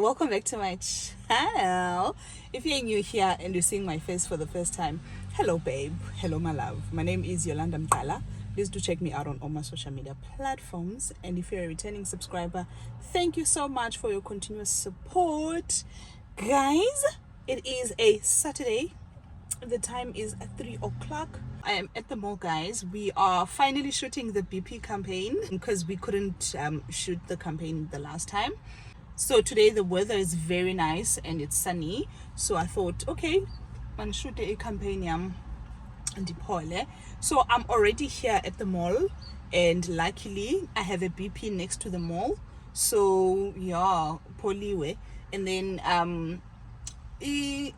welcome back to my channel. If you're new here and you're seeing my face for the first time, hello babe, hello my love. My name is Yolanda Mdala. Please do check me out on all my social media platforms, and if you're a returning subscriber, thank you so much for your continuous support. Guys, it is a Saturday. The time is at 3 o'clock. I am at the mall, guys. We are finally shooting the BP campaign because we couldn't shoot the campaign the last time. So today the weather is very nice and it's sunny. So I thought, okay, I'm shoot a campaign and so I'm already here at the mall, and luckily I have a BP next to the mall. So yeah, poliwe. And then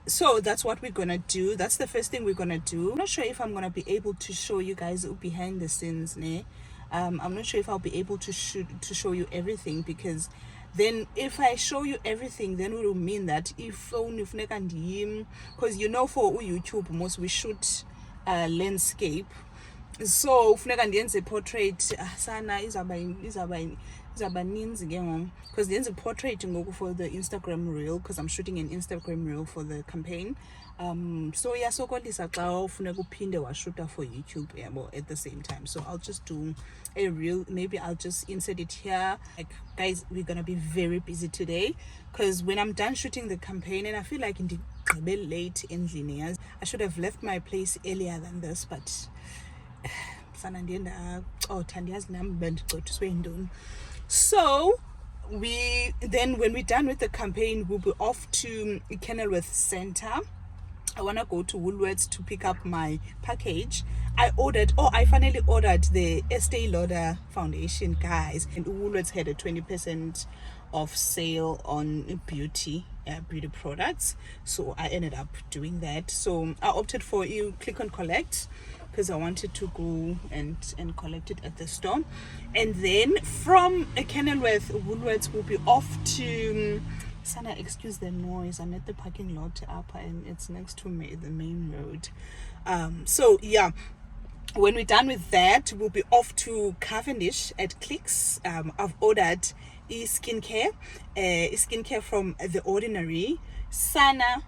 so that's what we're gonna do. That's the first thing we're gonna do. I'm not sure if I'm gonna be able to show you guys behind the scenes, I'm not sure if I'll be able to show you everything, because then if I show you everything, then it will mean that if because you know for YouTube most we shoot landscape, so funeka ndiyenze portrait sana izaba ninzi ke ngom, because ndiyenze portrait ngoku for the Instagram reel, because I'm shooting an Instagram reel for the campaign. So yasokolisa xa ufuneka uphinde washoota for YouTube at the same time. So I'll just do a reel. Maybe I'll just insert it here. Like, guys, we're gonna be very busy today, because when I'm done shooting the campaign, and I feel like a bit late in linears, I should have left my place earlier than this, but so when we're done with the campaign, we'll be off to Kenilworth Center. I want to go to Woolworths to pick up my package. I finally ordered the Estee Lauder foundation, guys, and Woolworths had a 20% off sale on beauty products, so I ended up doing that. So I opted for click and collect, because I wanted to go and collect it at the store. And then from Kenilworth, Woolworths will be off to Sana, excuse the noise, I'm at the parking lot up and it's next to the main road. So yeah, when we're done with that, we'll be off to Cavendish at Clicks. I've ordered skincare from The Ordinary. Sana,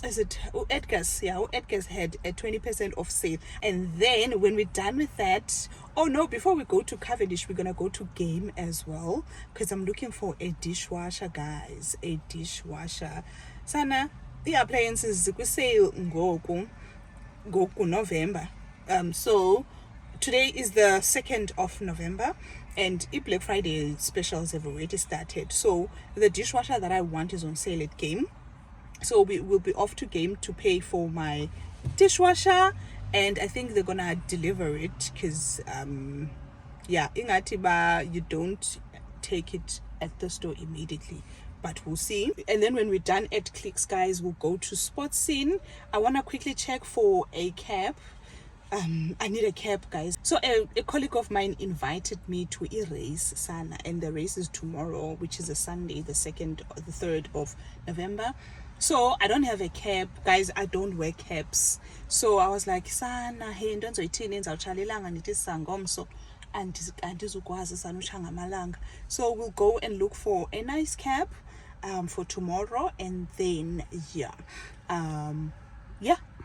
is it Edgar's? Yeah, Edgar's had a 20% off sale. And then when we're done with that, before we go to Cavendish, we're gonna go to Game as well, because I'm looking for a dishwasher, guys. A dishwasher. Sana, the appliances we sale ngoku November. So today is the 2nd of November, and Black Friday specials have already started. So the dishwasher that I want is on sale at Game. So we will be off to Game to pay for my dishwasher, and I think they're gonna deliver it, because ingatiba, you don't take it at the store immediately, but we'll see. And then when we're done at Clicks, guys, we'll go to Sports Scene. I want to quickly check for a cab. I need a cab, guys. So a colleague of mine invited me to a race, Sana, and the race is tomorrow, which is a Sunday, the 2nd or the 3rd of November. So I don't have a cab, guys. I don't wear cabs. So I was like, Sana, hey, don't say teenage, I'll chalilanga and it is sangomso and so we'll go and look for a nice cab for tomorrow, and then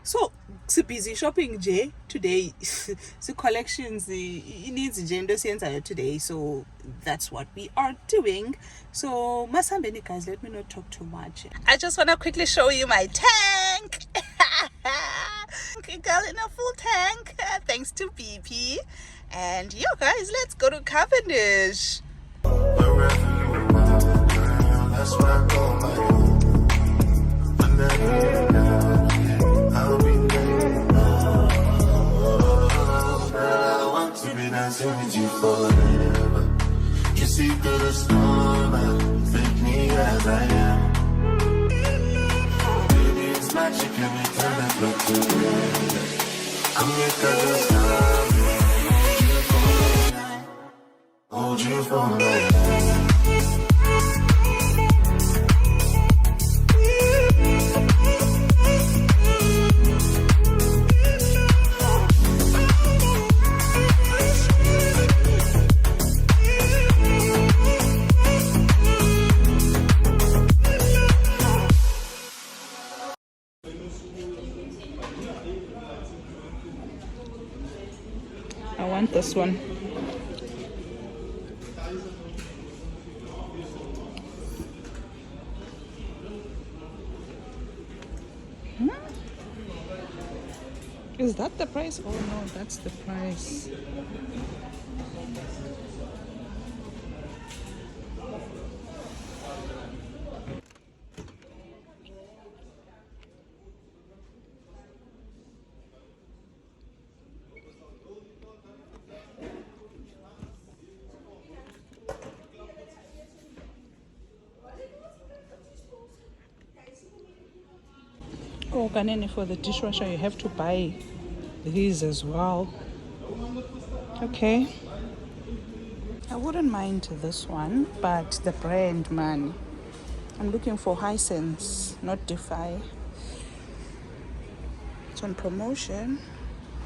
so it's busy shopping today. So collections it needs agenda today, so that's what we are doing. So masambeni, guys, let me not talk too much. I just want to quickly show you my tank. Okay, girl, in a full tank, thanks to BP. And guys, let's go to Cavendish. That's where I go, with you forever. You see through the storm, take me as I am. Baby, it's magic, and we turn that look together. Come here, cause it's hold you for me. this one. Is that the price? Oh no, that's the price. Oh, Kanene, for the dishwasher, you have to buy these as well. Okay. I wouldn't mind this one, but the brand, man. I'm looking for Hisense, not Defy. It's on promotion.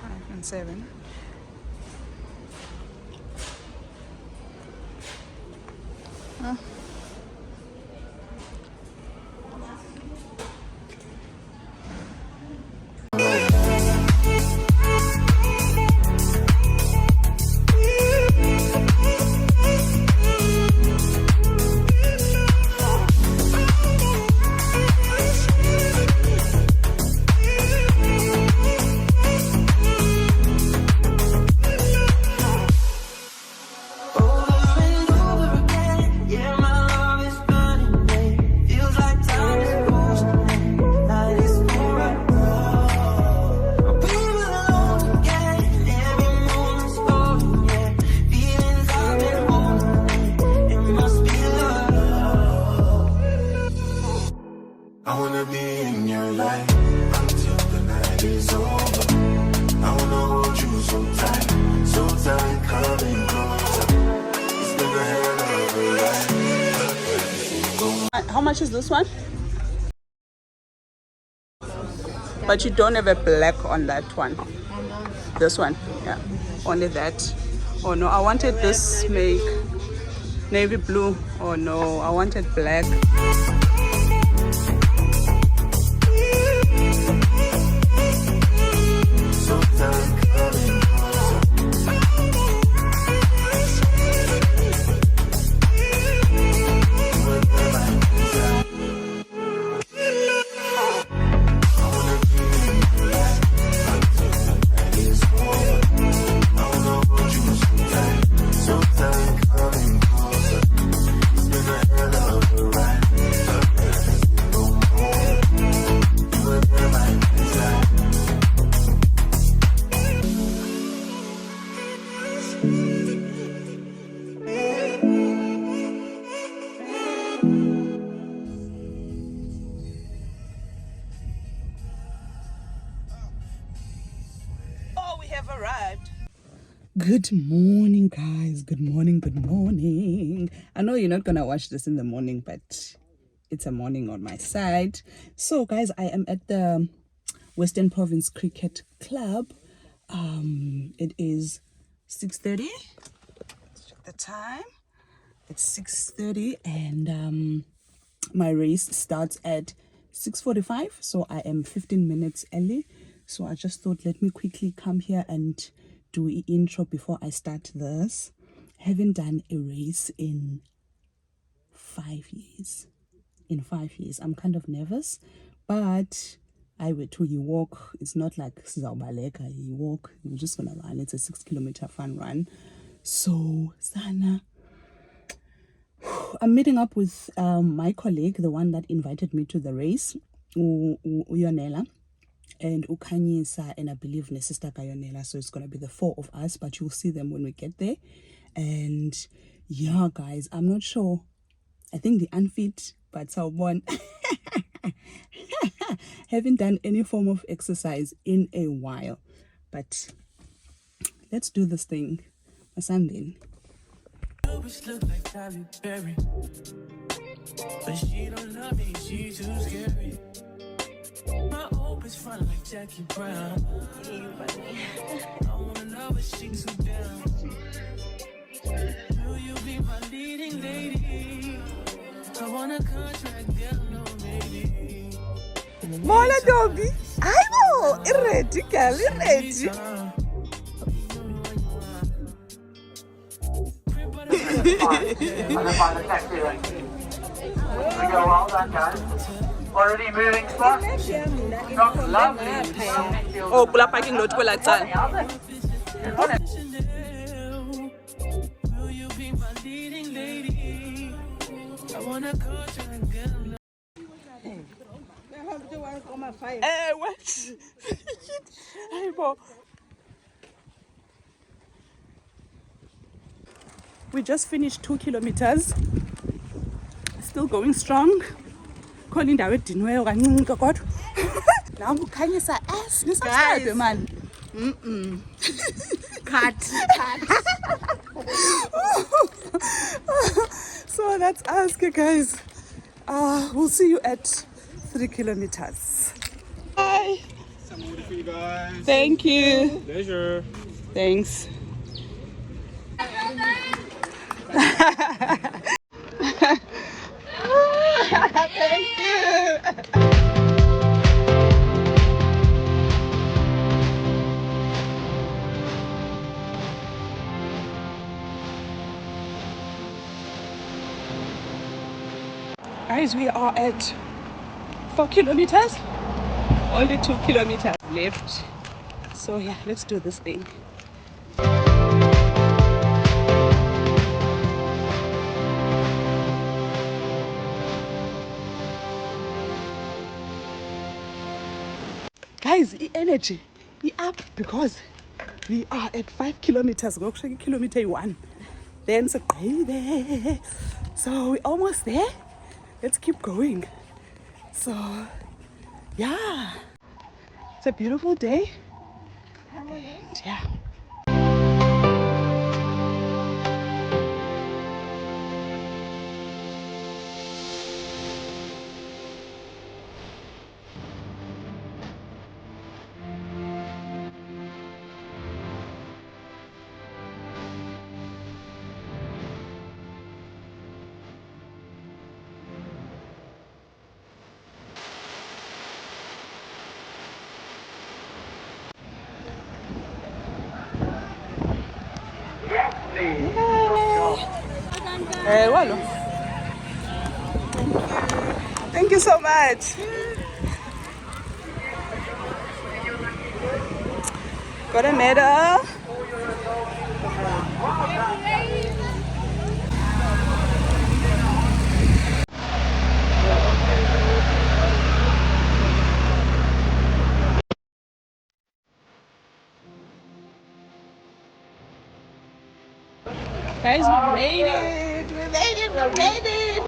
507. I wanna be in your life until the night is over. I wanna hold you so tight, coming closer. It's been a hell of a ride. How much is this one? But you don't have a black on that one. This one, yeah. Only that. Oh no, I wanted this make navy blue. Oh no, I wanted black. Good morning, guys. Good morning. Good morning. I know you're not gonna watch this in the morning, but it's a morning on my side. So, guys, I am at the Western Province Cricket Club. It is 6:30. Let's check the time. It's 6:30, and my race starts at 6:45. So I am 15 minutes early. So I just thought, let me quickly come here and do an intro before I start this. I haven't done a race in 5 years. In 5 years, I'm kind of nervous, but I went to you walk. It's not like Zaubaleka, you walk, you're just gonna run. It's a 6-kilometer fun run. So Sana, I'm meeting up with my colleague, the one that invited me to the race, Uyonela, and Ukanyisa, and I believe my sister Kayonela. So it's gonna be the 4 of us, but you'll see them when we get there. And yeah, guys, I'm not sure. I think the unfit, but someone haven't done any form of exercise in a while. But let's do this thing. Sunday. Look like Tyler Perry, but she don't love me, she too scary. My hope is front like Jackie Brown. I wanna know if she too down. Will you be my leading lady? I wanna contract girl, no maybe. Mola Dobby, I'm all ready, girl, ready. then by the taxi rank. We go well done, guys. Already moving spot. Lovely. Oh, kula parking lot kwela cala. Will you be my leading lady? I wanna coach you and get along. What? Hey, Bo. We just finished 2 kilometers. Still going strong. Calling David Dinweo kancinci kodwa. Now kukhanyisa ass. Nisubscribe man. Cut. So that's us, guys. We'll see you at 3 kilometers. Bye. Some order for you guys. Thank you. Pleasure. Thanks. Thank you. Guys, we are at 4 kilometers. Only 2 kilometers left. So yeah, let's do this thing. Guys, the energy is up because we are at 5 kilometers. Go check kilometer 1. Then so baby. So we're almost there. Let's keep going. So yeah, it's a beautiful day. And yeah. Wallo. Thank you so much. Got a medal. Guys, we made it. We made it. We made it.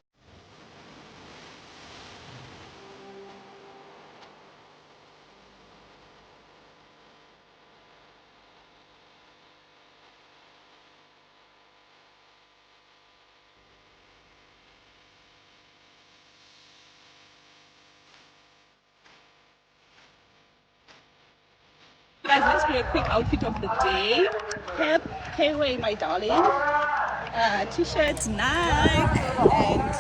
Guys, let's do a quick outfit of the day. K-Way, my darling. T-shirts, Nike, and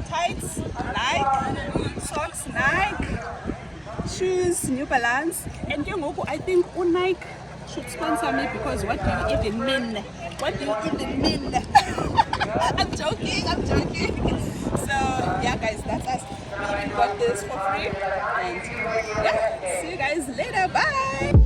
tights, Nike, socks, Nike, shoes, New Balance. And I think Nike should sponsor me because what do you even mean? What do you even mean? I'm joking. So yeah, guys, that's us. We even got this for free. And yeah, see you guys later. Bye.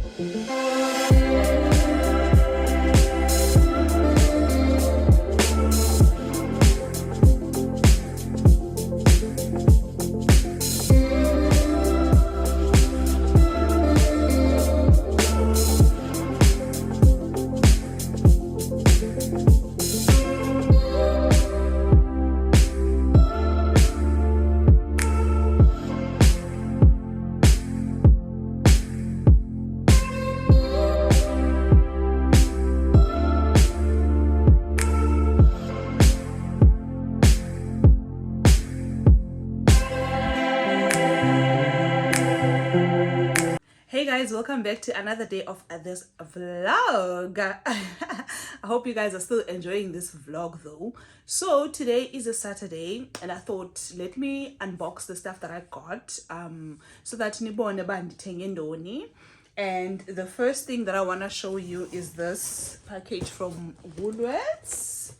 Hey guys, welcome back to another day of this vlog. I hope you guys are still enjoying this vlog though. So today is a Saturday and I thought let me unbox the stuff that I got so that nibone bandithenge ndoni. And the first thing that I want to show you is this package from Woolworths.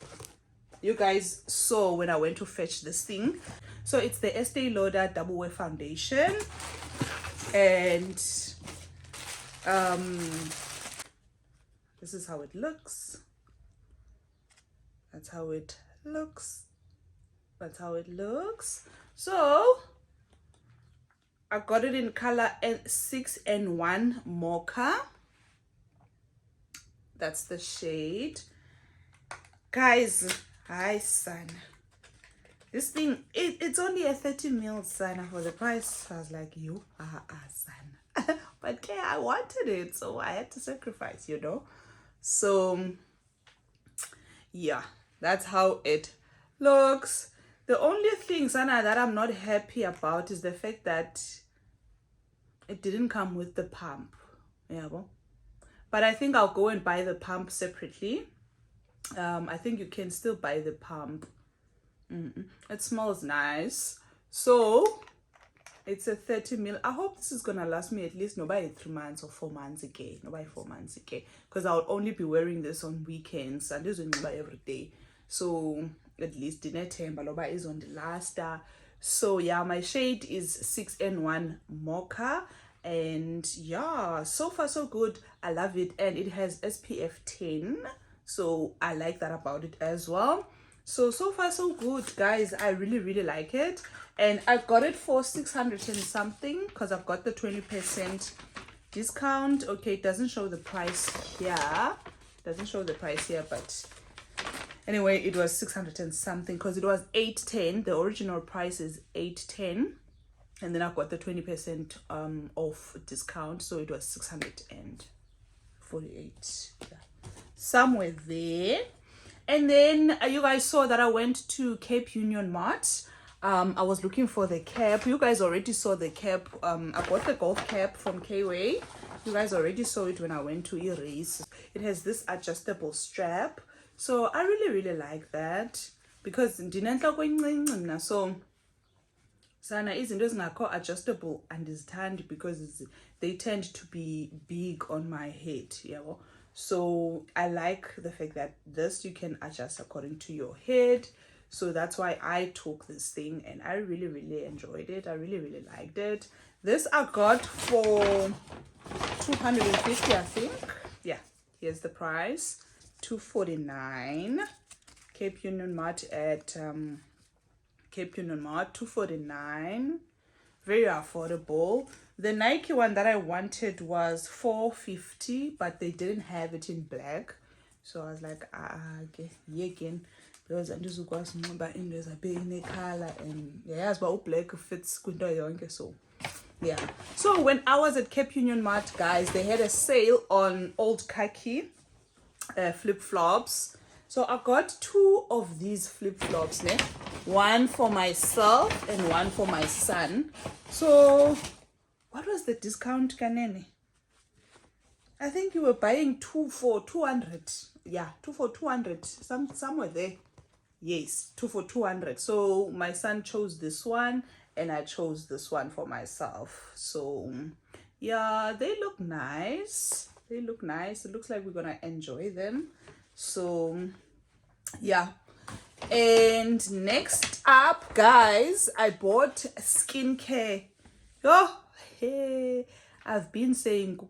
you guys saw when I went to fetch this thing. So it's the Estee Lauder Double Wear Foundation, and this is how it looks. That's how it looks. That's how it looks. So I got it in color 6N1 Mocha. That's the shade. Guys, hi son. This thing, it's only a 30 ml son. For the price, I was like, you are a son. But yeah, I wanted it, so I had to sacrifice, you know. So yeah, that's how it looks. The only thing, Sana, that I'm not happy about is the fact that it didn't come with the pump. Yeah, well, but I think I'll go and buy the pump separately. I think you can still buy the pump. It smells nice. So it's a 30 ml. I hope this is gonna last me at least by 3 months or 4 months again. By 4 months again, because I'll only be wearing this on weekends and this will be every day. So at least dinner time is on the last. So yeah, my shade is 6N1 Mocha, and yeah, so far so good. I love it, and it has SPF 10, so I like that about it as well. So far so good, guys. I really like it, and I got it for 600 and something because I've got the 20% discount. Okay, it doesn't show the price here. Doesn't show the price here, but anyway, it was 600 and something because it was 810. The original price is 810, and then I got the 20% off discount, so it was 648. Yeah, somewhere there. And then you guys saw that I went to Cape Union Mart. I was looking for the cap. You guys already saw the cap. I bought the golf cap from K-Way. You guys already saw it when I went to Erase. It has this adjustable strap. So I really like that because so sana izinto ezingakho adjustable and izithandi because they tend to be big on my head, yeah. So I like the fact that this you can adjust according to your head. So that's why I took this thing, and I really enjoyed it. I really liked it. This I got for 250, I think. Yeah, here's the price. 249. Cape Union Mart at Cape Union Mart, 249. Very affordable. The Nike one that I wanted was 450, but they didn't have it in black. So I was like, okay, yeah, again, because I'm just going to buy in there's a bit in a color, and yeah, but black fits kwinto yonke. So yeah. So when I was at Cape Union Mart, guys, they had a sale on old khaki flip-flops. So I got 2 of these flip-flops, né? One for myself and one for my son. So what was the discount, Kanene? I think you were buying 2 for 200. Yeah, 2 for 200. Somewhere there. Yes, 2 for 200. So my son chose this one, and I chose this one for myself. So yeah, they look nice. They look nice. It looks like we're gonna enjoy them. So yeah. And next up, guys, I bought skincare. Oh, hey, I've been saying I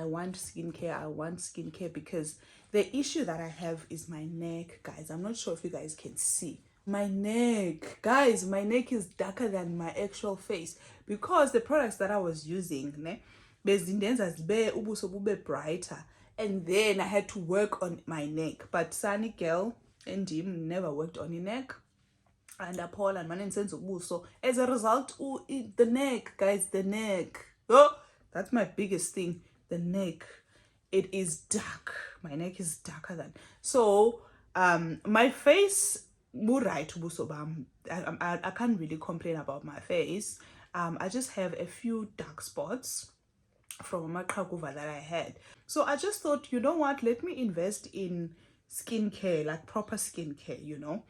want skincare because the issue that I have is my neck, guys. I'm not sure if you guys can see my neck, guys. My neck is darker than my actual face because the products that I was using, ne, ubuso bube brighter, and then I had to work on my neck. But Sunny girl and Jim never worked on your neck, and Paul and man sense ubuso. As a result, the neck, guys, the neck. Oh, that's my biggest thing. The neck, it is dark. My neck is darker than so. My face, right, ubuso bam. I can't really complain about my face. I just have a few dark spots from my krakuva that I had. So I just thought, you know what, let me invest in skincare, like proper skincare, you know,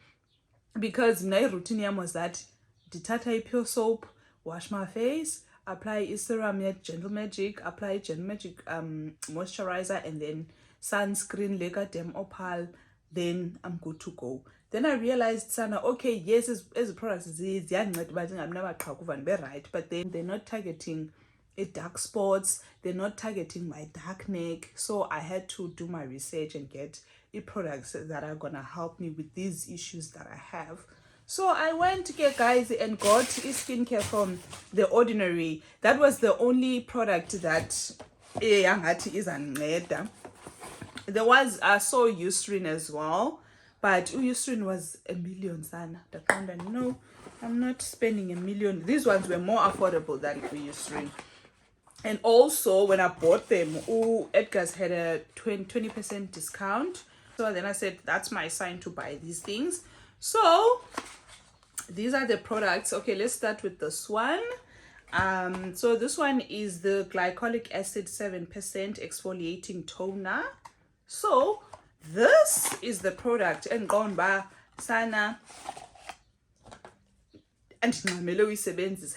because my routine was that ditata pure soap, wash my face, apply serum at Gentle Magic, apply Gentle Magic moisturizer, and then sunscreen lega dem opal, then I'm good to go. Then I realized, Sana, okay, yes, as products is I'm never right, but then they're not targeting a dark spots, they're not targeting my dark neck. So I had to do my research and get products that are gonna help me with these issues that I have. So I went to get, guys, and got skincare from The Ordinary. That was the only product that is unmade. There was, I saw Eucerin as well, but Eucerin was $1 million, Sana. No, I'm not spending $1 million. These ones were more affordable than Eucerin. And also, when I bought them, Edgar's had a 20% discount. So then I said, that's my sign to buy these things. So these are the products. Okay, let's start with this one. So this one is the glycolic acid 7% exfoliating toner. So this is the product, and gone by Sana and I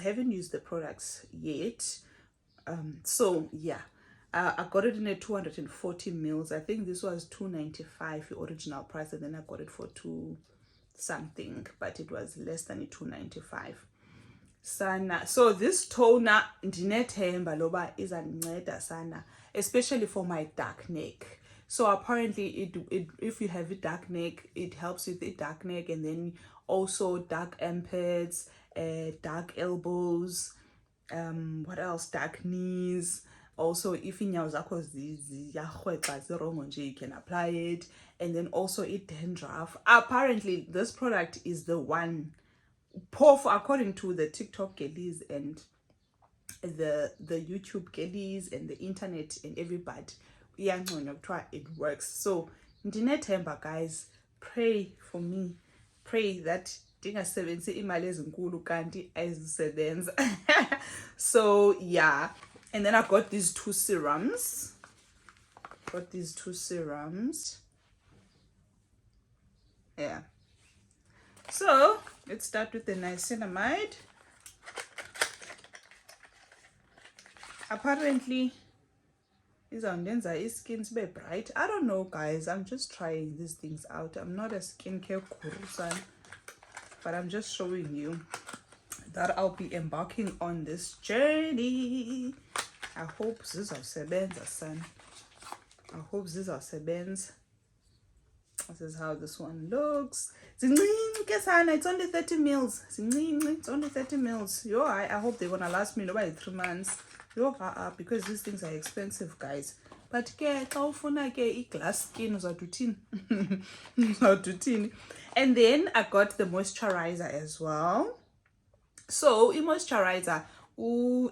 haven't used the products yet. So yeah, I got it in a 240 mils. I think this was $295 the original price, and then I got it for 2 something, but it was less than $295. Sana, so this toner ndinethemba loba izanceda sana, especially for my dark neck. So apparently it if you have a dark neck, it helps with the dark neck, and then also dark armpits, dark elbows, what else, dark knees. Also, if inyawo zakho ziyarhwexa zirongo nje, you can apply it. And then also it dandruff. Apparently this product is the one according to the TikTok girlies and the YouTube girlies and the internet and everybody, it works. So ndinethemba, guys, pray for me, pray that ndingasebenzisi imali ezinkulu kanti ayizusebenza. So yeah, and then I got these 2 serums. Yeah, so let's start with the niacinamide. Apparently izawundenza skin be bright. I don't know, guys, I'm just trying these things out. I'm not a skincare guru, but I'm just showing you that I'll be embarking on this journey. I hope zizawusebenza, son. I hope zizawusebenza. This is how this one looks. It's only 30 mils. It's only 30 mils. Yo, I hope they're gonna last me about 3 months. Yo, because these things are expensive, guys. But glass skin and then I got the moisturizer as well. So in moisturizer,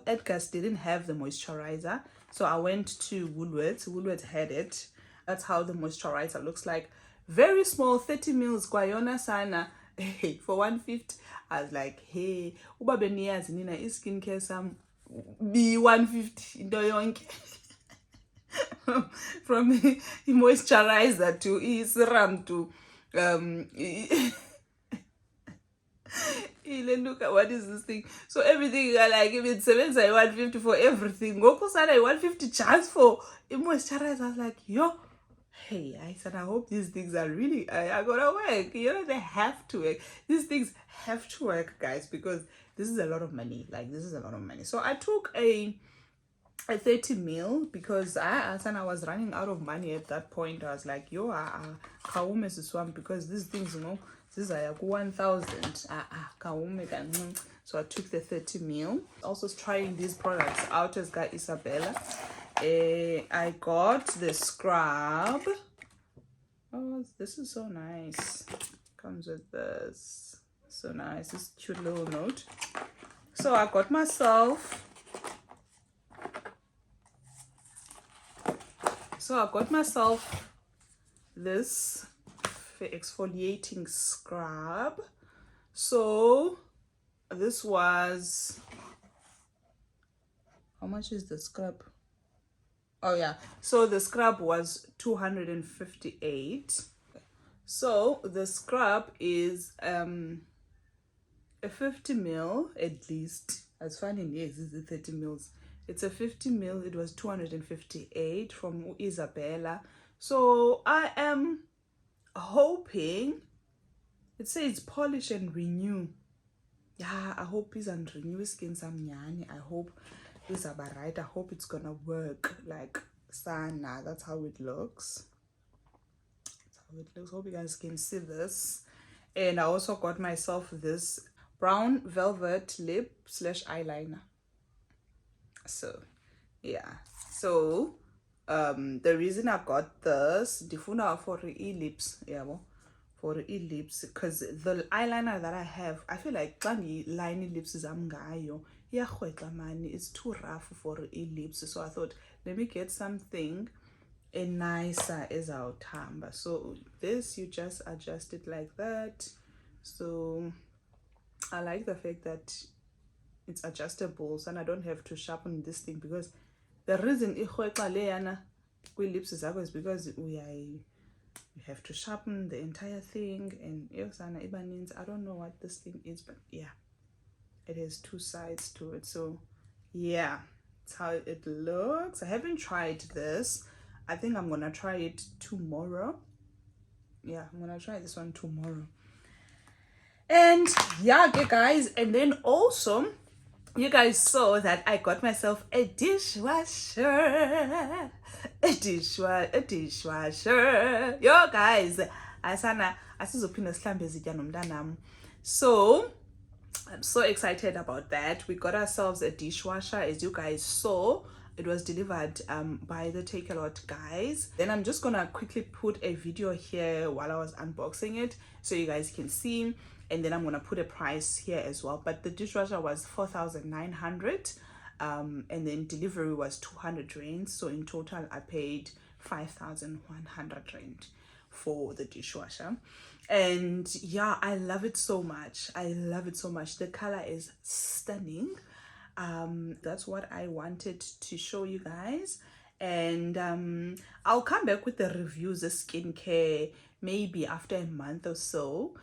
Edgar's didn't have the moisturizer, so I went to Woolworths had it. That's how the moisturizer looks like. Very small, 30 mils, kwayona sana. For 150. I was like, hey, uba beniyazi nina skincare sam be 150 into yonke. From moisturizer to serum to look at what is this thing. So everything, like, if it's 150 for everything, Goku said 150 chance for moisturizer. I was like, yo, hey, I said, I hope these things are really are gonna work. They have to work. These things have to work, guys, because this is a lot of money. Like, this is a lot of money. So I took a 30 mil because I was running out of money at that point. I was like, yo, because these things, this is 1,000. So I took the 30 mil. Also trying these products out as got Isabella. I got the scrub. Oh, this is so nice. Comes with this. So nice. This cute little note. So I got myself. This exfoliating scrub. So this was, how much is the scrub? Oh yeah, so the scrub was 258. So the scrub is a 50 mil at least. As funny as is the 30 mils. It's a 50 mil. It was 258 from Isabella. So I am hoping, it says polish and renew. Yeah, I hope it's and renew skin samnyani. I hope it's about right. I hope it's gonna work like sana. That's how it looks. Hope you guys can see this. And I also got myself this brown velvet lip / eyeliner. So yeah, so the reason I got this difuna for e-lips, yeah, for e-lips, because the eyeliner that I have, I feel like xangi line lips is amgayo, yeah, it's too rough for e-lips. So I thought, let me get something a nicer as our tamba. So this, you just adjust it like that. So I like the fact that it's adjustable, so I don't have to sharpen this thing, because the reason lips is because we have to sharpen the entire thing, and I don't know what this thing is, but yeah, it has two sides to it. So yeah, that's how it looks. I haven't tried this. I think I'm gonna try it tomorrow. Yeah, I'm gonna try this one tomorrow. And yeah, okay guys, and then also you guys saw that I got myself a dishwasher. A dishwasher. Yo guys, so I'm so excited about that. We got ourselves a dishwasher, as you guys saw. It was delivered by the Take A Lot guys. Then I'm just gonna quickly put a video here while I was unboxing it so you guys can see, and then I'm gonna put a price here as well. But the dishwasher was 4,900 and then delivery was 200 rand. So in total I paid 5,100 rand for the dishwasher. And yeah, I love it so much. I love it so much. The color is stunning. That's what I wanted to show you guys. And I'll come back with the reviews of skincare maybe after a month or so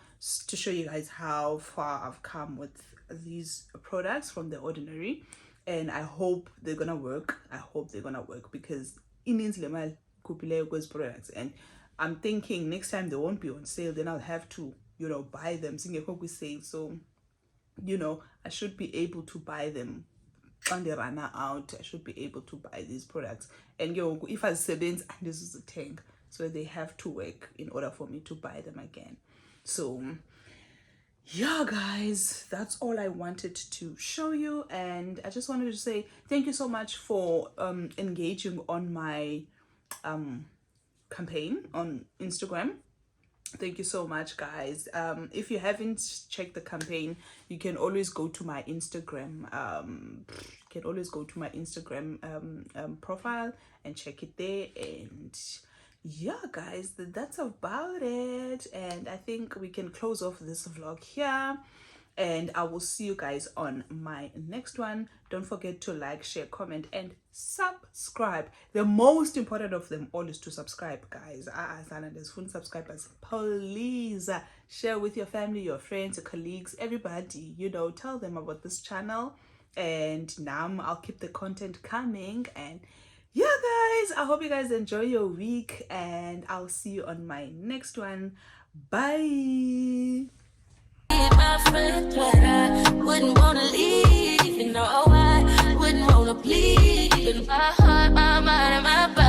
to show you guys how far I've come with these products from The Ordinary. And I hope they're gonna work. I hope they're gonna work, because in products, and I'm thinking next time they won't be on sale, then I'll have to, you know, buy them. So, you know, I should be able to buy them when they run out. I should be able to buy these products. And if I savings, this is a tank, so they have to work in order for me to buy them again. So yeah guys, that's all I wanted to show you. And I just wanted to say thank you so much for engaging on my campaign on Instagram. Thank you so much guys. If you haven't checked the campaign, you can always go to my Instagram profile and check it there. And yeah guys, that's about it. And I think we can close off this vlog here, and I will see you guys on my next one. Don't forget to like, share, comment, and subscribe. The most important of them all is to subscribe, guys. There's full subscribers. Please share with your family, your friends, your colleagues, everybody. You know, tell them about this channel. And now I'll keep the content coming. And yeah guys, I hope you guys enjoy your week, and I'll see you on my next one. Bye. My friend, but I wouldn't wanna leave. You know, I wouldn't wanna bleed. In my heart, my mind, and my body.